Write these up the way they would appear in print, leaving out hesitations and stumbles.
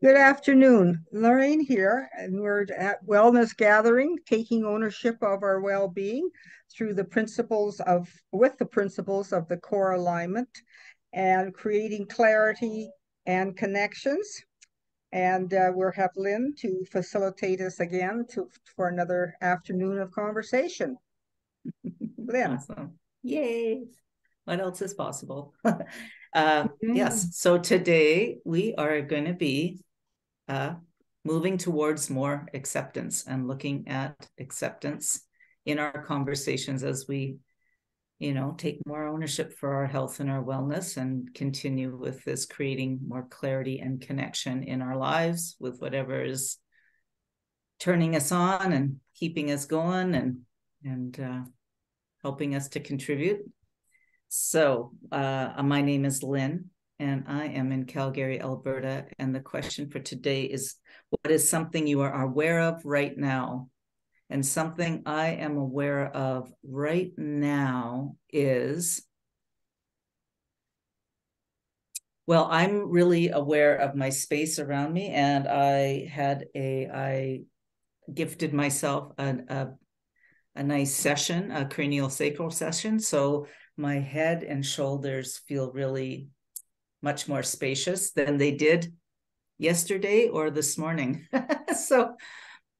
Good afternoon. Lorraine here, and we're at Wellness Gathering, taking ownership of our well-being through with the principles of the core alignment and creating clarity and connections. And we'll have Lynne to facilitate us again for another afternoon of conversation. Lynne. Awesome. Yay. What else is possible? Mm. Yes. So today we are going to be uh, moving towards more acceptance and looking at acceptance in our conversations as we, take more ownership for our health and our wellness and continue with this creating more clarity and connection in our lives with whatever is turning us on and keeping us going and helping us to contribute. So, my name is Lynne, and I am in Calgary, Alberta. And the question for today is, what is something you are aware of right now? And something I am aware of right now is, well, I'm really aware of my space around me, and I gifted myself a nice session, a cranial sacral session. So my head and shoulders feel really much more spacious than they did yesterday or this morning. So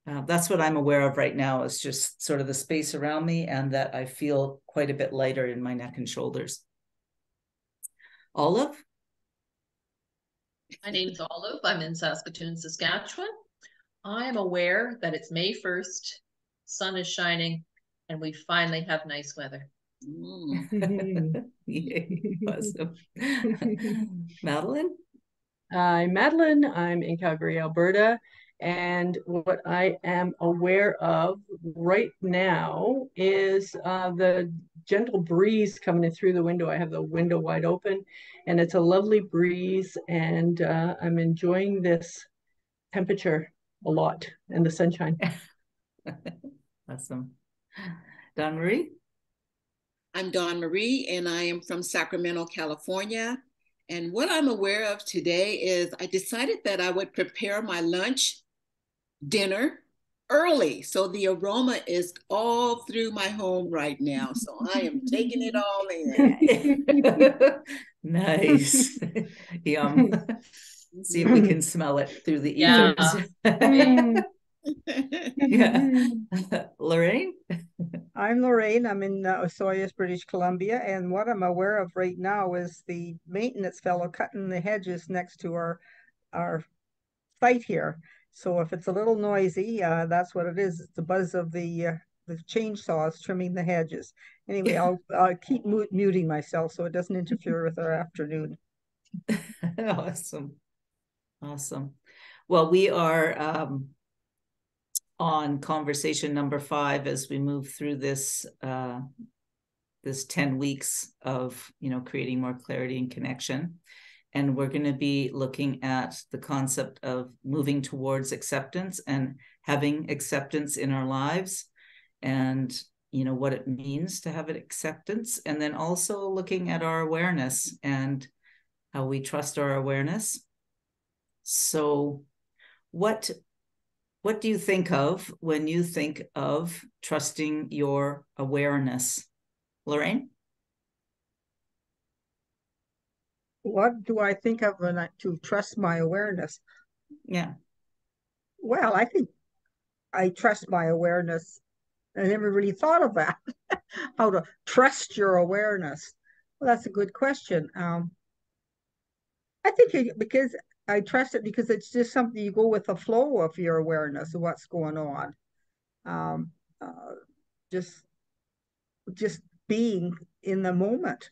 that's what I'm aware of right now, is just sort of the space around me, and that I feel quite a bit lighter in my neck and shoulders. Olive? My name's Olive. I'm in Saskatoon, Saskatchewan. I am aware that it's May 1st, sun is shining, and we finally have nice weather. Yay, awesome. Madeline? I'm Madeline. I'm in Calgary, Alberta. And what I am aware of right now is the gentle breeze coming in through the window. I have the window wide open, and it's a lovely breeze. And I'm enjoying this temperature a lot and the sunshine. Awesome. Dawn Marie? I'm Dawn Marie, and I am from Sacramento, California. And what I'm aware of today is I decided that I would prepare my lunch, dinner early. So the aroma is all through my home right now. So I am taking it all in. Nice. Yum. See if we can smell it through the ethers. Yeah. Yeah. Lorraine? I'm Lorraine. I'm in Osoyoos, British Columbia, and what I'm aware of right now is the maintenance fellow cutting the hedges next to our site here. So if it's a little noisy, that's what it is. It's the buzz of the chainsaws trimming the hedges. Anyway, I'll keep muting myself so it doesn't interfere with our afternoon. Awesome. Awesome. Well, we are on conversation number 5 as we move through this 10 weeks of creating more clarity and connection, and we're going to be looking at the concept of moving towards acceptance and having acceptance in our lives, and what it means to have an acceptance, and then also looking at our awareness and how we trust our awareness. So what do you think of when you think of trusting your awareness? Lorraine? What do I think of when to trust my awareness? Yeah. Well, I think I trust my awareness. I never really thought of that. How to trust your awareness. Well, that's a good question. I think because I trust it because it's just something you go with the flow of your awareness of what's going on. Um, uh, just just being in the moment.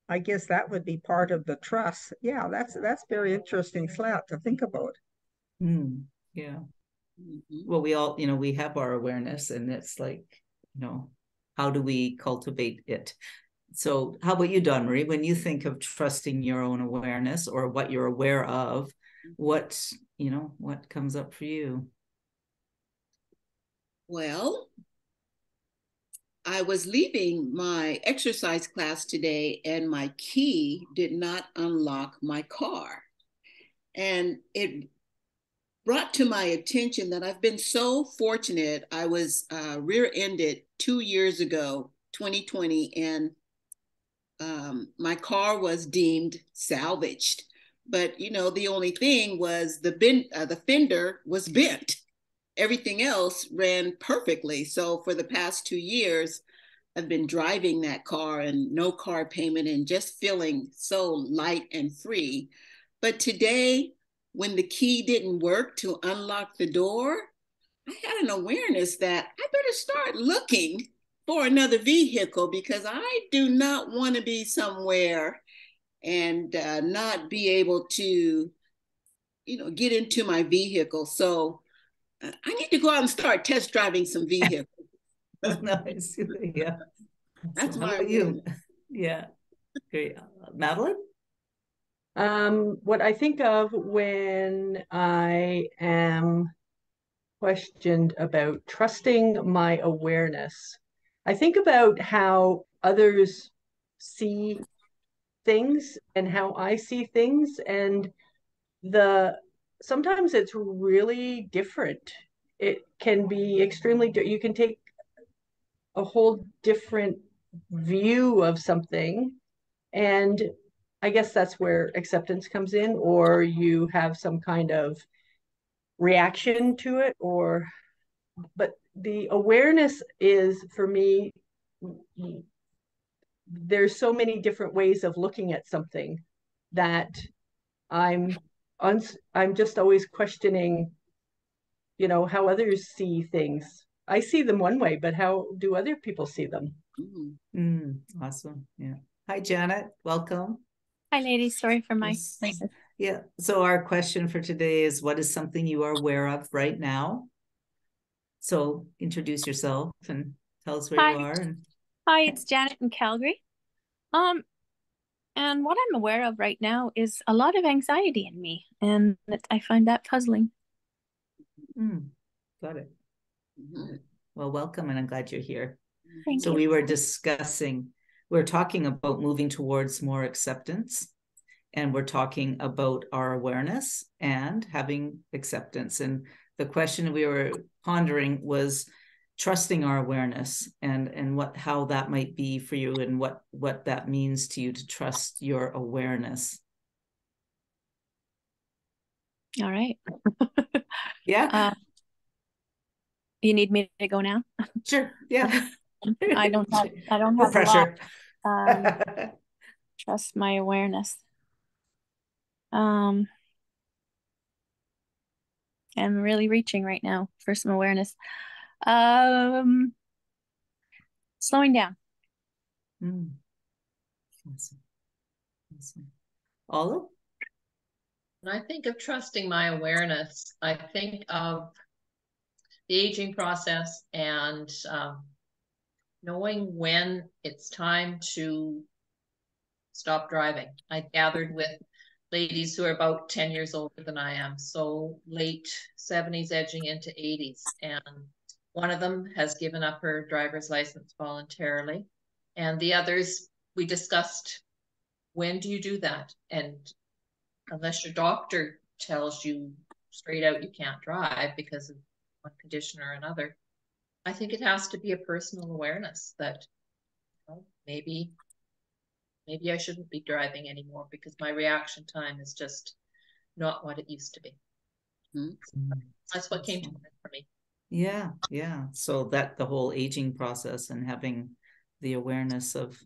I guess that would be part of the trust. Yeah, that's very interesting slat to think about. Yeah. Well, we all, we have our awareness, and it's like, how do we cultivate it? So how about you, Dawn Marie? When you think of trusting your own awareness or what you're aware of, what comes up for you? Well, I was leaving my exercise class today, and my key did not unlock my car. And it brought to my attention that I've been so fortunate. I was rear-ended 2 years ago, 2020, and my car was deemed salvaged. But you know, the only thing was the fender was bent. Everything else ran perfectly. So for the past 2 years, I've been driving that car and no car payment and just feeling so light and free. But today, when the key didn't work to unlock the door, I had an awareness that I better start looking for another vehicle because I do not want to be somewhere and not be able to, get into my vehicle. So I need to go out and start test driving some vehicles. Nice. Yeah. That's How my about you? Yeah. Great. Madeline? What I think of when I am questioned about trusting my awareness, I think about how others see things and how I see things, and sometimes it's really different. It can be extremely, you can take a whole different view of something, and I guess that's where acceptance comes in, or you have some kind of reaction to it, but the awareness is, for me, there's so many different ways of looking at something that I'm I'm just always questioning, how others see things. I see them one way, but how do other people see them? Awesome. Yeah. Hi, Janet. Welcome. Hi, ladies. Sorry for my Yes. lateness. Yeah. So our question for today is, what is something you are aware of right now? So introduce yourself and tell us where you are. Hi, it's Janet in Calgary. And what I'm aware of right now is a lot of anxiety in me, and I find that puzzling. Got it. Well, welcome, and I'm glad you're here. Thank So you. we were talking about moving towards more acceptance, and we're talking about our awareness and having acceptance. And the question we were pondering was trusting our awareness, and how that might be for you, and what that means to you to trust your awareness. All right. Yeah. You need me to go now? Sure. Yeah. I don't have pressure. A lot. Trust my awareness. I'm really reaching right now for some awareness. Slowing down. Awesome. Olive? When I think of trusting my awareness, I think of the aging process and knowing when it's time to stop driving. I gathered with ladies who are about 10 years older than I am, so late 70s edging into 80s, and one of them has given up her driver's license voluntarily, and the others, we discussed, when do you do that? And unless your doctor tells you straight out you can't drive because of one condition or another, I think it has to be a personal awareness that, maybe I shouldn't be driving anymore because my reaction time is just not what it used to be. That's what came to mind for me. Yeah. So that the whole aging process and having the awareness of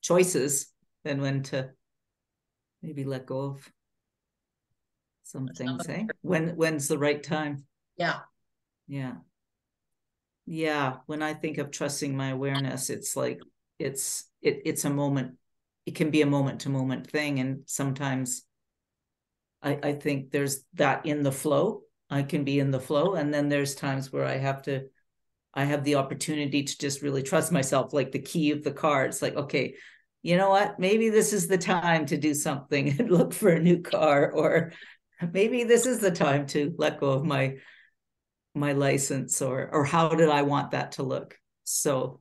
choices and when to maybe let go of some things, eh? When's the right time? Yeah. When I think of trusting my awareness, it's like it's a moment. It can be a moment to moment thing, and sometimes I think there's that in the flow. I can be in the flow, and then there's times where I have the opportunity to just really trust myself, like the key of the car. It's like, okay, you know what? Maybe this is the time to do something and look for a new car, or maybe this is the time to let go of my license, or how did I want that to look? So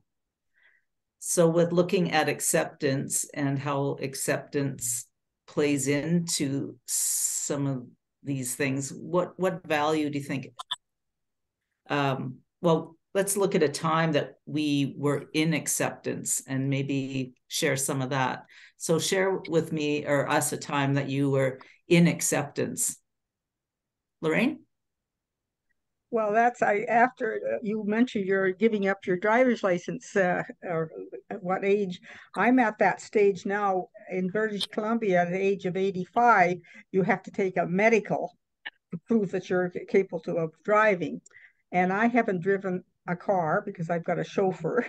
with looking at acceptance and how acceptance plays into some of these things, what value do you think? Well, let's look at a time that we were in acceptance and maybe share some of that. So share with me or us a time that you were in acceptance. Lorraine? Well, after you mentioned you're giving up your driver's license, or at what age? I'm at that stage now in British Columbia. At the age of 85, you have to take a medical to prove that you're capable of driving. And I haven't driven a car because I've got a chauffeur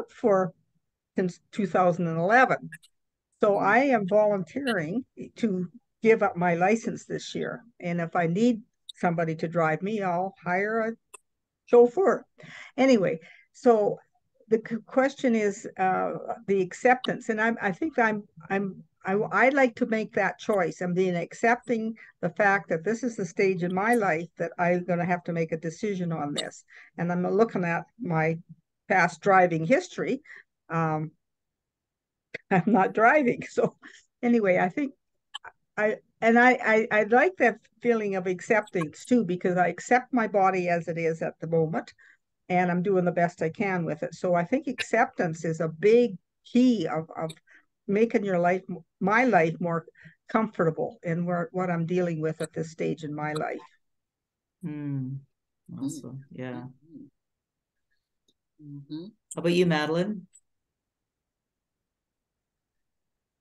for since 2011. So I am volunteering to give up my license this year. And if I need somebody to drive me, I'll hire a chauffeur. Anyway, so the question is the acceptance, and I think I'd like to make that choice. I'm being accepting the fact that this is the stage in my life that I'm going to have to make a decision on this, and I'm looking at my past driving history. I'm not driving, so anyway, I think I like that feeling of acceptance too, because I accept my body as it is at the moment, and I'm doing the best I can with it. So I think acceptance is a big key of making my life more comfortable in what I'm dealing with at this stage in my life. Awesome. Yeah. Mm-hmm. How about you, Madeline?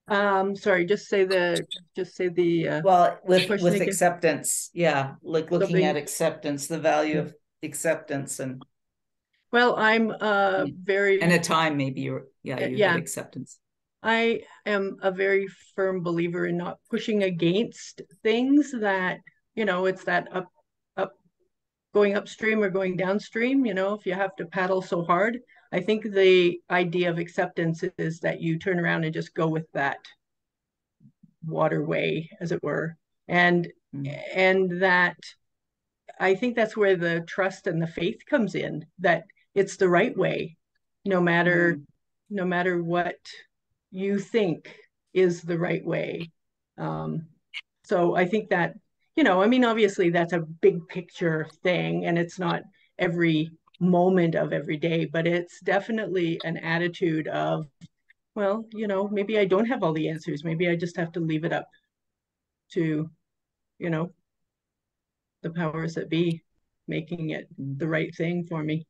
Sorry, just say the well, with again. acceptance, yeah, like looking at acceptance, the value of acceptance. And well, I'm very, and a time maybe you had acceptance. I am a very firm believer in not pushing against things that, it's that up going upstream or going downstream. If you have to paddle so hard, I think the idea of acceptance is that you turn around and just go with that waterway, as it were. And that, I think that's where the trust and the faith comes in, that it's the right way, no matter what you think is the right way. So I think that, obviously that's a big picture thing, and it's not every moment of every day, but it's definitely an attitude of, well, maybe I don't have all the answers. Maybe I just have to leave it up to, the powers that be, making it the right thing for me.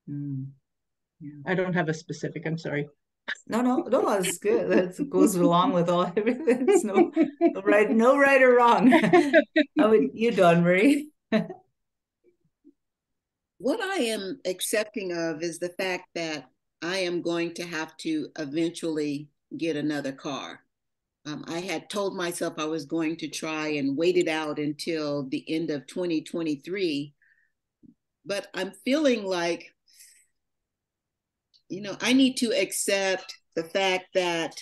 Yeah. I don't have a specific, I'm sorry. No, that's good. That goes along with everything. It's no right or wrong. How would you, Dawn Marie? What I am accepting of is the fact that I am going to have to eventually get another car. I had told myself I was going to try and wait it out until the end of 2023, but I'm feeling like, I need to accept the fact that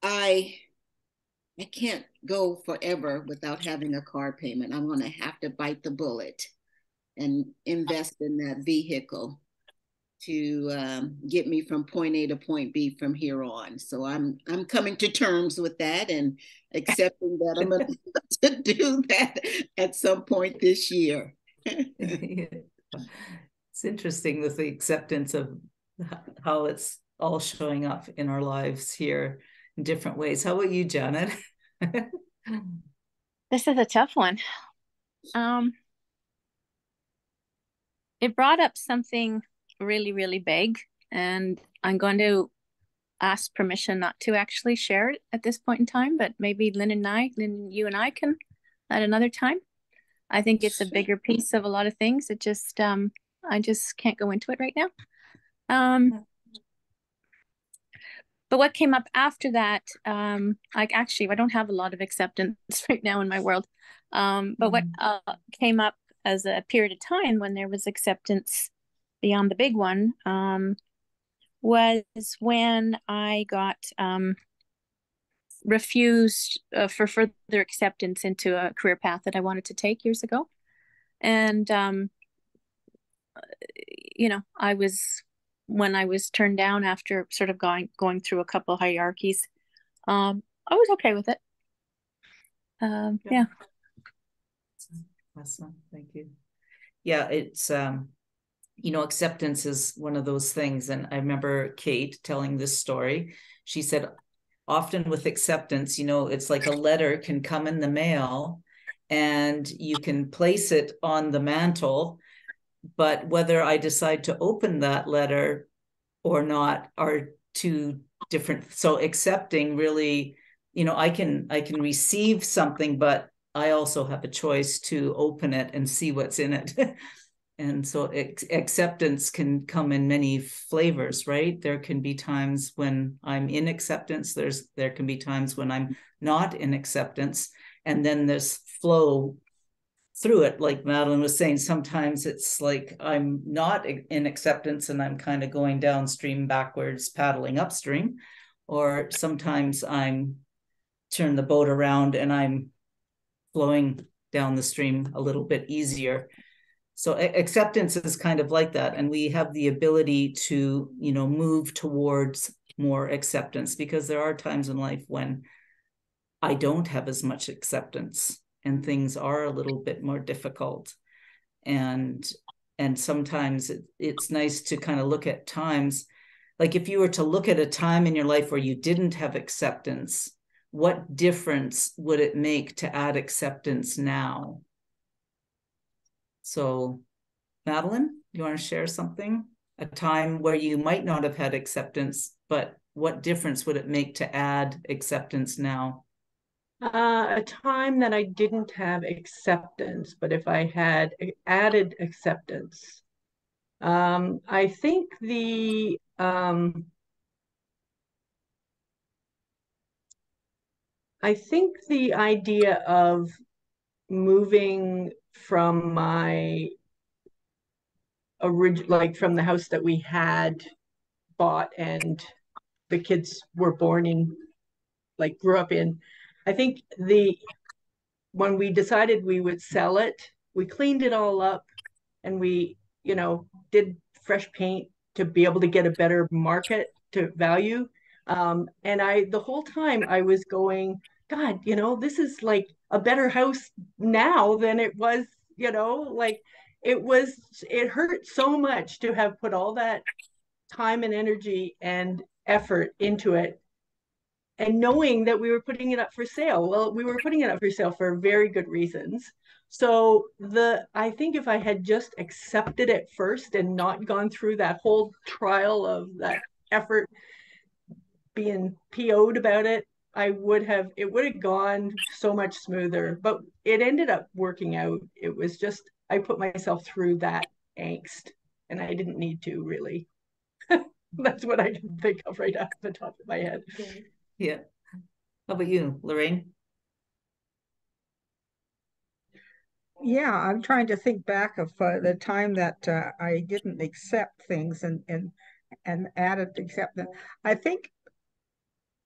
I can't go forever without having a car payment. I'm going to have to bite the bullet and invest in that vehicle to get me from point A to point B from here on. So I'm coming to terms with that and accepting that I'm going to do that at some point this year. It's interesting with the acceptance of how it's all showing up in our lives here in different ways. How about you, Janet? This is a tough one. It brought up something really, really big, and I'm going to ask permission not to actually share it at this point in time, but maybe Lynne, you and I can at another time. I think it's a bigger piece of a lot of things. It just, I just can't go into it right now. But what came up after that, I don't have a lot of acceptance right now in my world. But what came up as a period of time when there was acceptance beyond the big one, was when I got refused for further acceptance into a career path that I wanted to take years ago. And, I was when I was turned down after sort of going through a couple hierarchies. I was okay with it. Yeah. Awesome. Thank you. Yeah, it's acceptance is one of those things. And I remember Kate telling this story. She said, often with acceptance, it's like a letter can come in the mail and you can place it on the mantle, but whether I decide to open that letter or not are two different. So accepting really, I can receive something, but I also have a choice to open it and see what's in it. And so acceptance can come in many flavors, right? There can be times when I'm in acceptance. There can be times when I'm not in acceptance. And then there's flow through it. Like Madeline was saying, sometimes it's like I'm not in acceptance and I'm kind of going downstream backwards, paddling upstream. Or sometimes I'm turn the boat around and I'm flowing down the stream a little bit easier. So acceptance is kind of like that. And we have the ability to, move towards more acceptance, because there are times in life when I don't have as much acceptance and things are a little bit more difficult. And sometimes it's nice to kind of look at times, like if you were to look at a time in your life where you didn't have acceptance, what difference would it make to add acceptance now? So, Madeline, you want to share something? A time where you might not have had acceptance, but what difference would it make to add acceptance now? A time that I didn't have acceptance, but if I had added acceptance, I think the idea of moving from my like from the house that we had bought and the kids were born in, like grew up in, I think when we decided we would sell it, we cleaned it all up and we, did fresh paint to be able to get a better market to value. And the whole time I was going, God, this is like a better house now than it was, like it hurt so much to have put all that time and energy and effort into it, and knowing that we were putting it up for sale. Well, we were putting it up for sale for very good reasons. So I think if I had just accepted it first and not gone through that whole trial of that effort, being PO'd about it, it would have gone so much smoother. But it ended up working out. It was just, I put myself through that angst and I didn't need to, really. That's what I can think of right off the top of my head. Yeah. How about you, Lorraine? Yeah, I'm trying to think back of the time that I didn't accept things and added acceptance. I think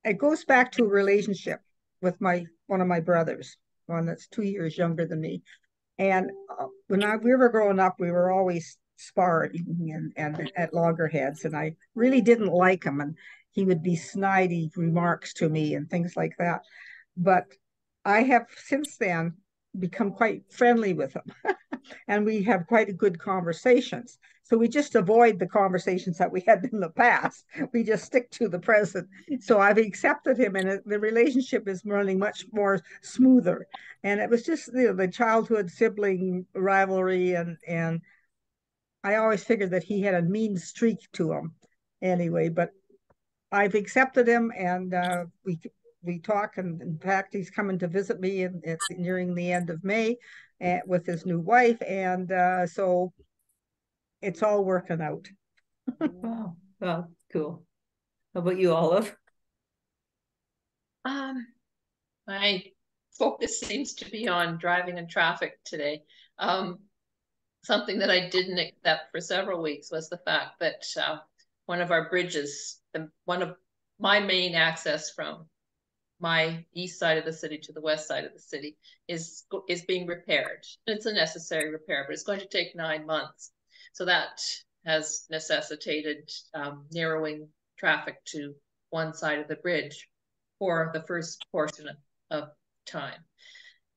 it goes back to a relationship with one of my brothers, one that's 2 years younger than me. And when we were growing up, we were always sparring and at loggerheads, and I really didn't like him, and he would be snidey remarks to me and things like that. But I have since then become quite friendly with him, and we have quite good conversations. So we just avoid the conversations that we had in the past. We just stick to the present. So I've accepted him, and the relationship is running much more smoother. And it was just the childhood sibling rivalry, and I always figured that he had a mean streak to him, anyway. But I've accepted him, and we talk, and in fact, he's coming to visit me nearing the end of May, with his new wife, and so it's all working out. Wow. Well, cool. How about you, Olive? My focus seems to be on driving and traffic today. Something that I didn't accept for several weeks was the fact that one of our bridges, one of my main access from my east side of the city to the west side of the city, is being repaired. It's a necessary repair, but it's going to take 9 months. So that has necessitated narrowing traffic to one side of the bridge for the first portion of time.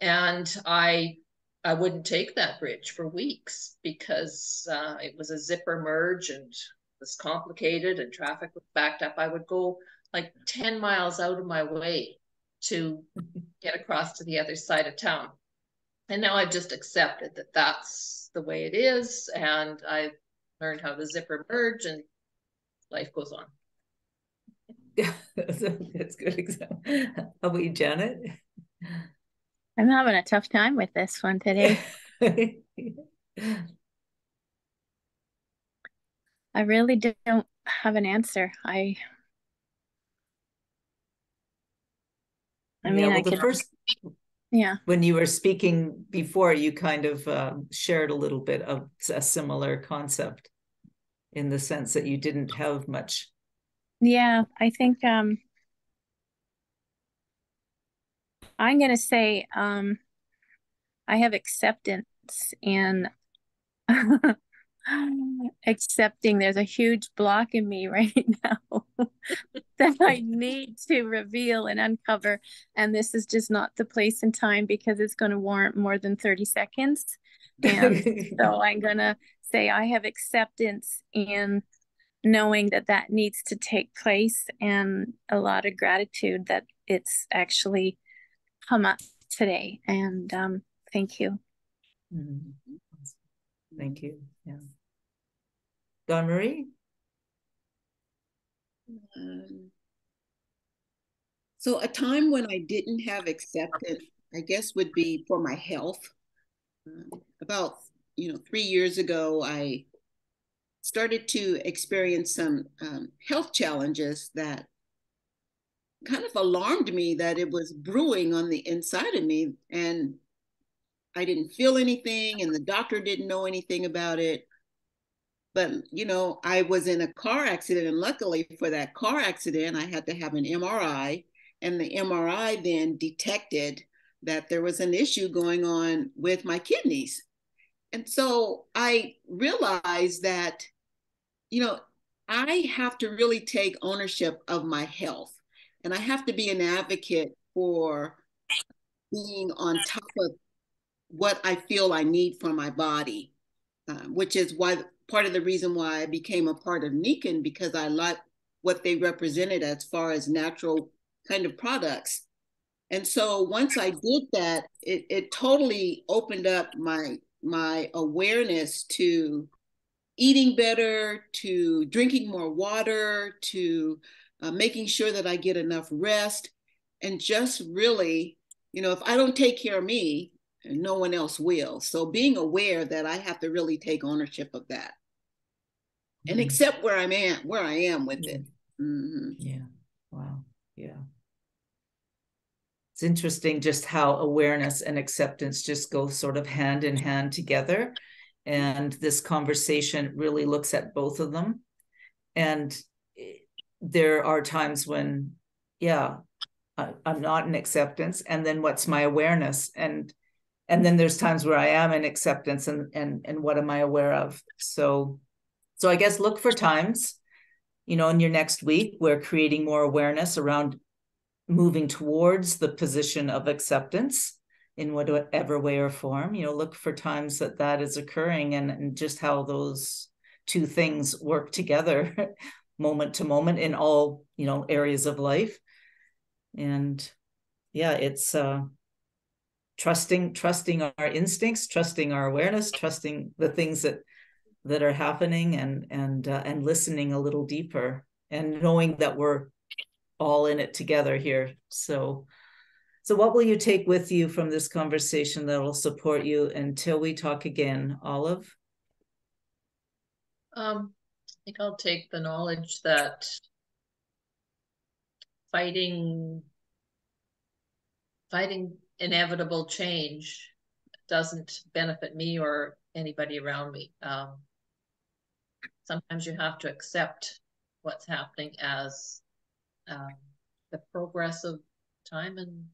And I wouldn't take that bridge for weeks because it was a zipper merge and was complicated and traffic was backed up. I would go like 10 miles out of my way to get across to the other side of town. And now I've just accepted that that's the way it is. And I've learned how to zipper merge and life goes on. Yeah, that's a good example. How about you, Janet? I'm having a tough time with this one today. I really don't have an answer. I mean, well, I could, yeah. When you were speaking before, you kind of shared a little bit of a similar concept in the sense that you didn't have much. Yeah, I think I'm gonna say I have acceptance in accepting there's a huge block in me right now that I need to reveal and uncover. And this is just not the place and time because it's going to warrant more than 30 seconds. And so I'm going to say I have acceptance in knowing that that needs to take place and a lot of gratitude that it's actually come up today. And thank you. Thank you. Yeah. Dawn Marie? So a time when I didn't have acceptance, I guess, would be for my health. About 3 years ago, I started to experience some health challenges that kind of alarmed me that it was brewing on the inside of me, and I didn't feel anything, and the doctor didn't know anything about it. But, I was in a car accident, and luckily for that car accident, I had to have an MRI, and the MRI then detected that there was an issue going on with my kidneys. And so I realized that, I have to really take ownership of my health, and I have to be an advocate for being on top of what I feel I need for my body, which is why part of the reason why I became a part of Nikan, because I liked what they represented as far as natural kind of products. And so once I did that, it totally opened up my awareness to eating better, to drinking more water, to making sure that I get enough rest, and just really, if I don't take care of me, no one else will. So being aware that I have to really take ownership of that and accept where I am with it. Mm-hmm. Yeah. Wow. Yeah. It's interesting just how awareness and acceptance just go sort of hand in hand together. And this conversation really looks at both of them. And there are times when, I'm not in acceptance. And then what's my awareness? And then there's times where I am in acceptance and what am I aware of? So I guess look for times, in your next week, we're creating more awareness around moving towards the position of acceptance in whatever way or form. Look for times that is occurring and just how those two things work together moment to moment in all, areas of life. And yeah, it's trusting our instincts, trusting our awareness, trusting the things that are happening, and listening a little deeper, and knowing that we're all in it together here. So what will you take with you from this conversation that will support you until we talk again, Olive? I think I'll take the knowledge that fighting inevitable change doesn't benefit me or anybody around me. Sometimes you have to accept what's happening as the progress of time and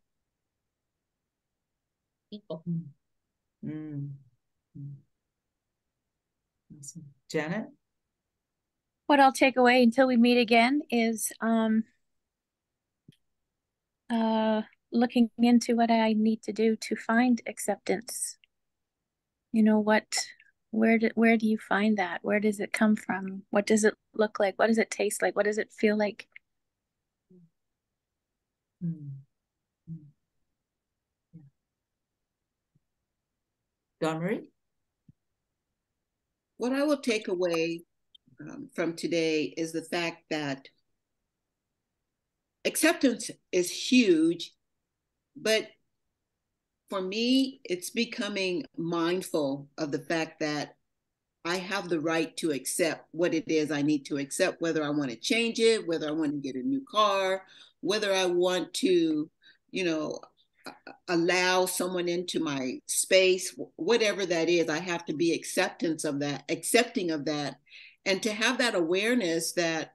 people. Awesome. Janet? what I'll take away until we meet again is looking into what I need to do to find acceptance. You know, where do you find that? Where does it come from? What does it look like? What does it taste like? What does it feel like? Dawn-Marie? What I will take away from today is the fact that acceptance is huge, but for me, it's becoming mindful of the fact that I have the right to accept what it is I need to accept, whether I want to change it, whether I want to get a new car, whether I want to, you know, allow someone into my space, whatever that is. I have to be accepting of that, and to have that awareness that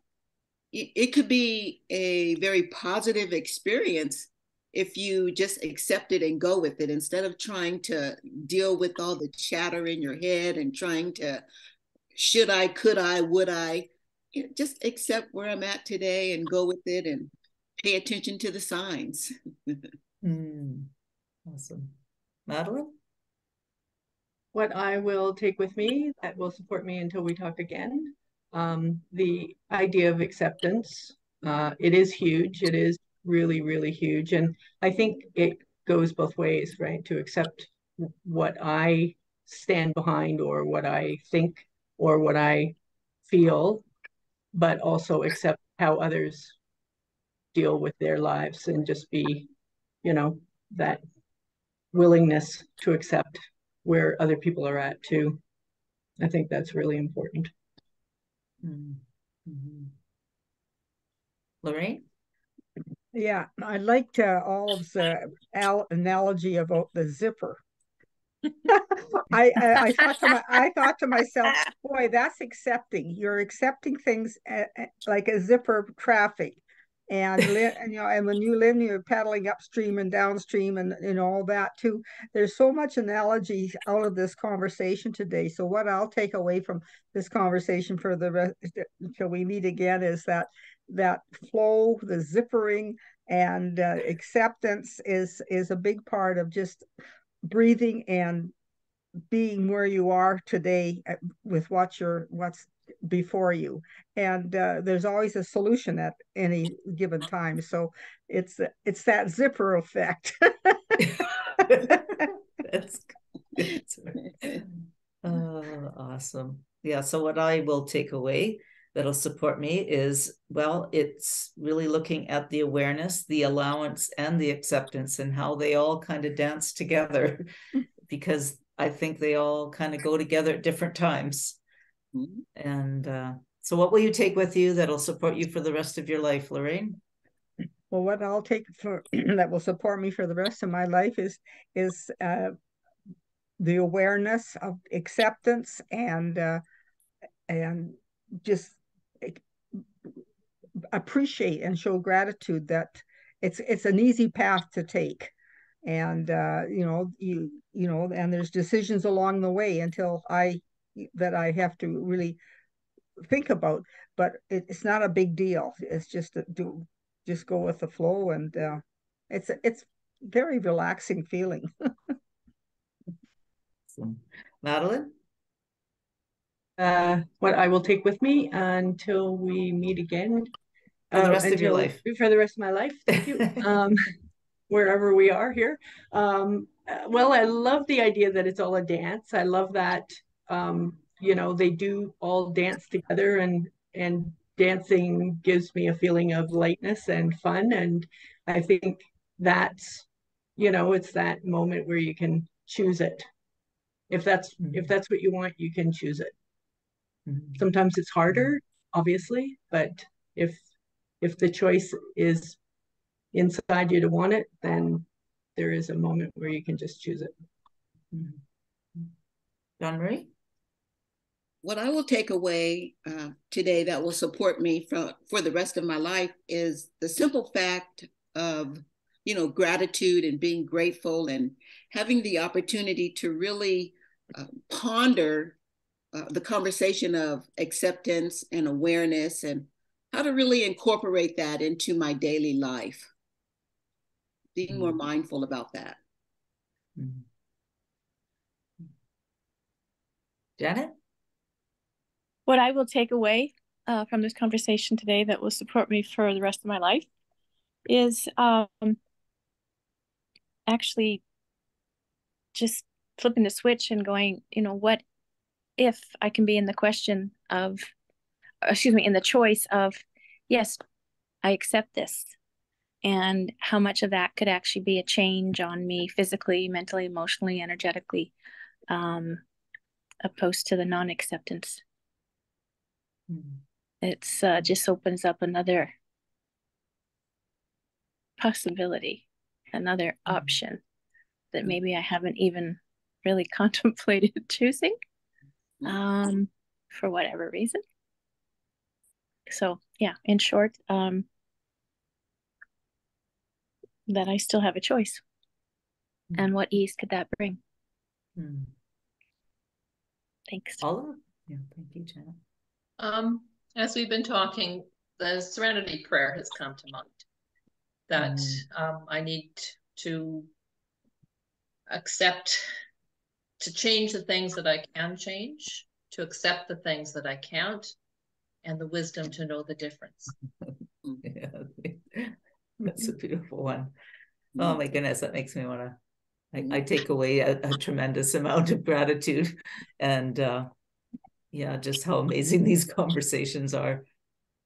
it could be a very positive experience if you just accept it and go with it, instead of trying to deal with all the chatter in your head and trying to, should I, could I, would I, just accept where I'm at today and go with it and pay attention to the signs. Awesome. Madeline? What I will take with me that will support me until we talk again, the idea of acceptance. It is huge. It is really, really huge. And I think it goes both ways, right? To accept what I stand behind or what I think or what I feel, but also accept how others deal with their lives and just be, that willingness to accept where other people are at too. I think that's really important. Lorraine? Yeah, I liked Olive's analogy about the zipper. I thought to myself, boy, that's accepting. You're accepting things like a zipper of traffic, and and when Lynne, you're paddling upstream and downstream, and all that too. There's so much analogy out of this conversation today. So what I'll take away from this conversation for the rest until we meet again is that flow, the zippering, and acceptance is a big part of just breathing and being where you are today with what's before you. And there's always a solution at any given time. So it's that zipper effect. That's good. Oh, awesome. Yeah, so what I will take away that'll support me is, well, it's really looking at the awareness, the allowance, and the acceptance, and how they all kind of dance together, because I think they all kind of go together at different times. And so what will you take with you that'll support you for the rest of your life, Lorraine? Well, what I'll take for that will support me for the rest of my life is the awareness of acceptance and just appreciate and show gratitude that it's an easy path to take. And and there's decisions along the way that I have to really think about, but it's not a big deal. It's just just go with the flow, and it's very relaxing feeling. Madeline? What I will take with me until we meet again. For the rest of your life. For the rest of my life. Thank you. Wherever we are here. Well, I love the idea that it's all a dance. I love that, they do all dance together, and dancing gives me a feeling of lightness and fun. And I think that's, it's that moment where you can choose it. If that's what you want, you can choose it. Sometimes it's harder, obviously, but if the choice is inside you to want it, then there is a moment where you can just choose it. Dawn-Marie? What I will take away today that will support me for the rest of my life is the simple fact of, gratitude and being grateful and having the opportunity to really ponder the conversation of acceptance and awareness and how to really incorporate that into my daily life. Being more mindful about that. Janet? What I will take away from this conversation today that will support me for the rest of my life is actually just flipping the switch and going, what if I can be in the question of, in the choice of, yes, I accept this. And how much of that could actually be a change on me physically, mentally, emotionally, energetically, opposed to the non-acceptance. It's just opens up another possibility, another option that maybe I haven't even really contemplated choosing for whatever reason. So yeah, in short, that I still have a choice. And what ease could that bring? Thanks. Oliver? Yeah, thank you, Janet. As we've been talking, the serenity prayer has come to mind. That I need to accept, to change the things that I can change, to accept the things that I can't, and the wisdom to know the difference. Yeah, that's a beautiful one. Oh my goodness, that makes me want to, I take away a tremendous amount of gratitude and yeah, just how amazing these conversations are.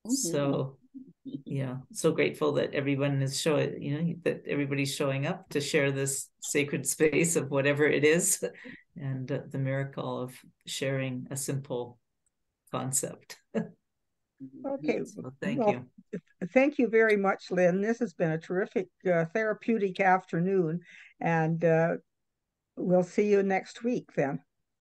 So yeah, so grateful that everyone is showing, that everybody's showing up to share this sacred space of whatever it is, and the miracle of sharing a simple concept. Okay. So thank you. Thank you very much, Lynn. This has been a terrific therapeutic afternoon, and we'll see you next week then.